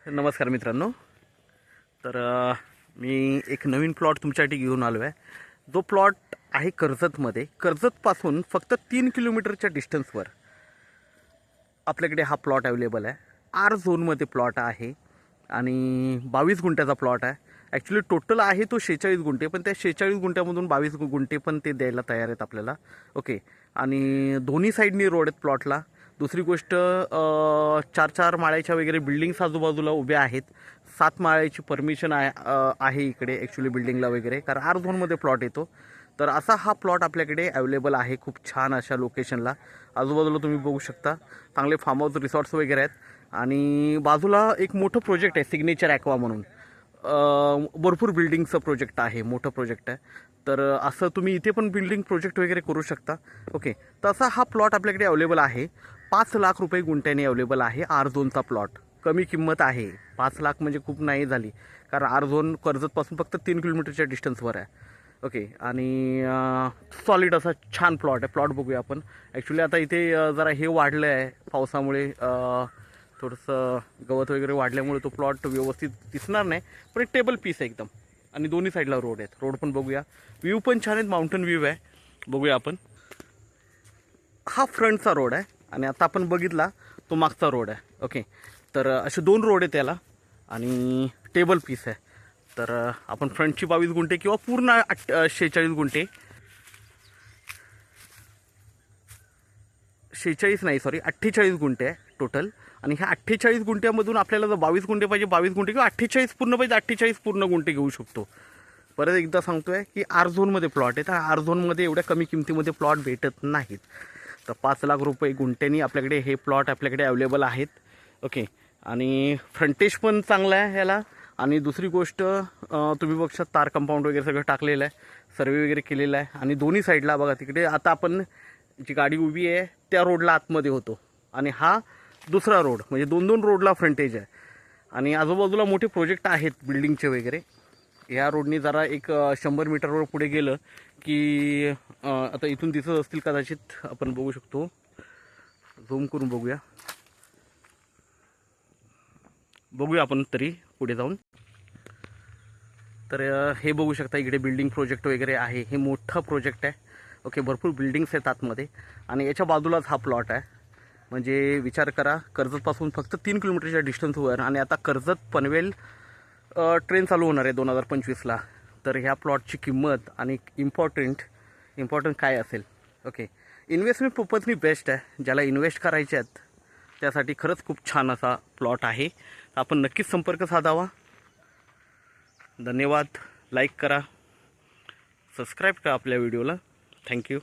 नमस्कार मित्रांनो. तर मी एक नवीन प्लॉट तुमच्यासाठी घेऊन आलो आहे. जो प्लॉट आहे कर्जतमध्ये. कर्जतपासून फक्त 3 किलोमीटरच्या डिस्टन्सवर आपल्याकडे हा प्लॉट अवेलेबल आहे. आर झोनमध्ये प्लॉट आहे आणि 22 गुंठ्याचा प्लॉट आहे. ॲक्च्युली टोटल आहे तो 46 गुंठे, पण त्या 46 गुंठ्यामधून 22 गुंठे पण ते द्यायला तयार आहेत आपल्याला. ओके. आणि दोन्ही साईडनी रोड आहेत प्लॉटला. दुसरी गोष्ट, 4-4 माळ्याच्या वगैरे बिल्डिंग्स आजूबाजूला उभ्या आहेत. 7 माळ्याची परमिशन आहे इकडे ॲक्च्युली बिल्डिंगला वगैरे, कारण आर झोनमध्ये प्लॉट येतो. तर असा हा प्लॉट आपल्याकडे अवेलेबल आहे खूप छान अशा लोकेशनला. आजूबाजूला तुम्ही बघू शकता चांगले फार्म हाऊस रिसॉर्ट्स वगैरे आहेत. आणि बाजूला एक मोठं प्रोजेक्ट आहे सिग्नेचर ॲक्वा म्हणून. भरपूर बिल्डिंगचं प्रोजेक्ट आहे, मोठं प्रोजेक्ट आहे. तर असं तुम्ही इथे पण बिल्डिंग प्रोजेक्ट वगैरे करू शकता. ओके. तर असा हा प्लॉट आपल्याकडे अवेलेबल आहे. 5 लाख रुपये गुंठ्याने अवेलेबल आहे. आर झोनचा प्लॉट. कमी किंमत आहे. 5 लाख म्हणजे खूप नाही झाली, कारण आर झोन कर्जतपासून फक्त 3 किलोमीटरच्या डिस्टन्सवर आहे. ओके. आणि सॉलिड असा छान प्लॉट आहे. प्लॉट बघूया आपण. ॲक्च्युली आता इथे जरा हे वाढलं आहे पावसामुळे, थोडंसं गवत वगैरे वाढल्यामुळे तो प्लॉट व्यवस्थित दिसणार नाही, पण एक टेबल पीस आहे एकदम. आणि दोन्ही साईडला रोड आहेत. रोड पण बघूया. व्ह्यू पण छान आहेत. माउंटन व्ह्यू आहे. बघूया आपण. हा फ्रंटचा रोड आहे आणि आता आपण बघितला तो मागचा रोड आहे. ओके. तर असे 2 रोड आहेत त्याला आणि टेबल पीस आहे. तर आपण फ्रंटची 22 गुंठे किंवा पूर्ण 46 गुंठे, 48 गुंठे आहे टोटल. आणि ह्या 48 गुंठ्यामधून आपल्याला जर 22 गुंठे पाहिजे 22 गुंठे, किंवा 48 पूर्ण पाहिजे 48 पूर्ण गुंठे घेऊ शकतो. परत एकदा सांगतोय की आर झोनमध्ये प्लॉट आहे. तर आर झोनमध्ये एवढ्या कमी किमतीमध्ये प्लॉट भेटत नाहीत. तर 5 लाख रुपये गुंठ्यांनी आपल्याकडे हे प्लॉट आपल्याकडे अवेलेबल आहेत. ओके. आणि फ्रंटेज पण चांगला आहे ह्याला. आणि दुसरी गोष्ट, तुम्ही बघू शकता तार कंपाऊंड वगैरे सगळं टाकलेलं आहे, सर्वे वगैरे केलेला आहे. आणि दोन्ही साईडला बघा, तिकडे आता आपण जी गाडी उभी आहे त्या रोडला आतमध्ये होतो, आणि हा दुसरा रोड, म्हणजे 2-2 रोडला फ्रंटेज आहे. आणि आजूबाजूला मोठे प्रोजेक्ट आहेत बिल्डिंगचे वगैरे. या रोडनी जरा एक 100 मीटरवर पुढे गेलं की आता इथून दिसत असतील कदाचित, आपण बघू शकतो. झूम करून बघूया आपण तरी पुढे जाऊन. तर हे बघू शकता इकडे बिल्डिंग प्रोजेक्ट वगैरे आहे. हे मोठं प्रोजेक्ट आहे. ओके. भरपूर बिल्डिंग्स आहेत आतमध्ये आणि याच्या बाजूलाच हा प्लॉट आहे. म्हणजे विचार करा, कर्जतपासून फक्त 3 किलोमीटरच्या डिस्टन्सवर. आणि आता कर्जत पनवेल ट्रेन चालू होणार आहे 2025ला. तर ह्या प्लॉटची किंमत आणि इम्पॉर्टंट काय असेल. ओके. इन्व्हेस्टमेंट पर्पजनी बेस्ट आहे. ज्याला इन्व्हेस्ट करायचे आहेत त्यासाठी खरंच खूप छान असा प्लॉट आहे. आपण नक्कीच संपर्क साधावा. धन्यवाद. लाईक करा, सबस्क्राईब करा आपल्या व्हिडिओला. थँक्यू.